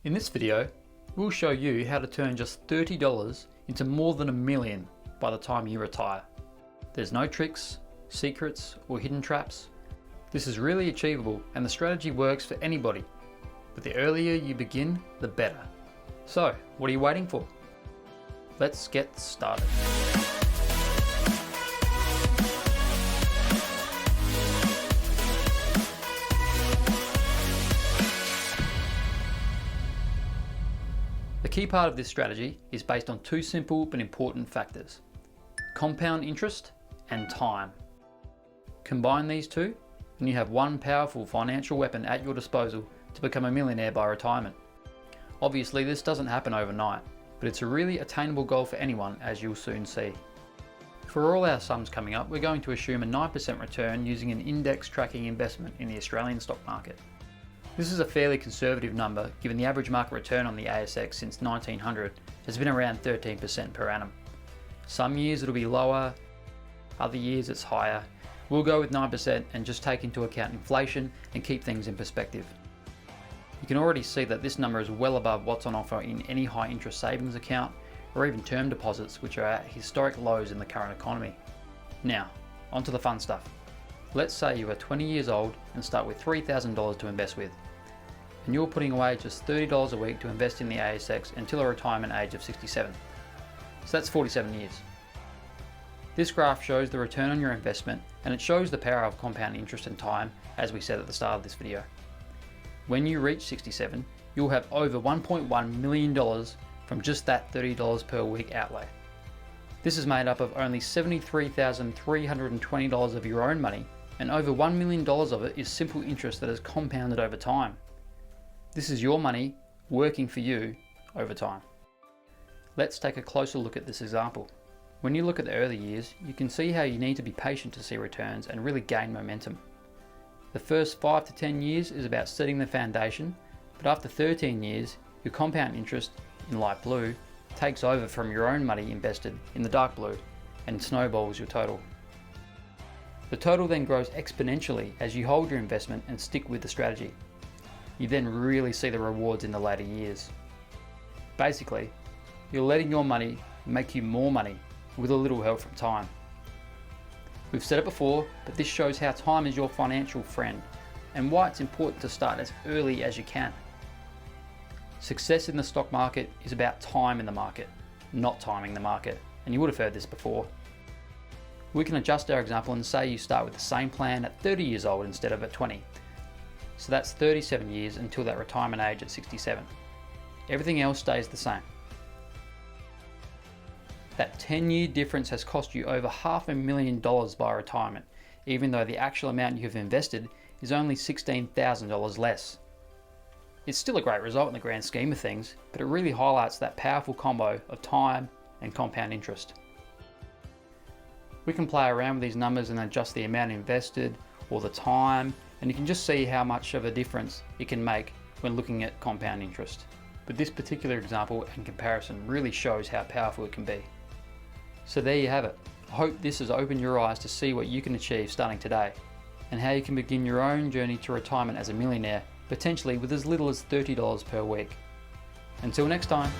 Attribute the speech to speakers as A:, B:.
A: In this video, we'll show you how to turn just $30 into more than $1 million by the time you retire. There's no tricks, secrets, or hidden traps. This is really achievable and the strategy works for anybody, but the earlier you begin, the better. So, what are you waiting for? Let's get started. The key part of this strategy is based on two simple but important factors: compound interest and time. Combine these two and you have one powerful financial weapon at your disposal to become a millionaire by retirement. Obviously this doesn't happen overnight, but it's a really attainable goal for anyone, as you'll soon see. For all our sums coming up, we're going to assume a 9% return using an index tracking investment in the Australian stock market. This is a fairly conservative number given the average market return on the ASX since 1900 has been around 13% per annum. Some years it'll be lower, other years it's higher. We'll go with 9% and just take into account inflation and keep things in perspective. You can already see that this number is well above what's on offer in any high interest savings account or even term deposits, which are at historic lows in the current economy. Now, onto the fun stuff. Let's say you are 20 years old and start with $3,000 to invest with, and you're putting away just $30 a week to invest in the ASX until a retirement age of 67. So that's 47 years. This graph shows the return on your investment, and it shows the power of compound interest and time, as we said at the start of this video. When you reach 67, you'll have over $1.1 million from just that $30 per week outlay. This is made up of only $73,320 of your own money, and over $1 million of it is simple interest that has compounded over time. This is your money working for you over time. Let's take a closer look at this example. When you look at the early years, you can see how you need to be patient to see returns and really gain momentum. The first 5 to 10 years is about setting the foundation, but after 13 years, your compound interest, in light blue, takes over from your own money invested in the dark blue and snowballs your total. The total then grows exponentially as you hold your investment and stick with the strategy. You then really see the rewards in the later years. Basically, you're letting your money make you more money with a little help from time. We've said it before, but this shows how time is your financial friend and why it's important to start as early as you can. Success in the stock market is about time in the market, not timing the market, and you would have heard this before. We can adjust our example and say you start with the same plan at 30 years old instead of at 20. So that's 37 years until that retirement age at 67. Everything else stays the same. That 10-year difference has cost you over $500,000 by retirement, even though the actual amount you have invested is only $16,000 less. It's still a great result in the grand scheme of things, but it really highlights that powerful combo of time and compound interest. We can play around with these numbers and adjust the amount invested or the time, and you can just see how much of a difference it can make when looking at compound interest. But this particular example and comparison really shows how powerful it can be. So there you have it. I hope this has opened your eyes to see what you can achieve starting today, and how you can begin your own journey to retirement as a millionaire, potentially with as little as $30 per week. Until next time.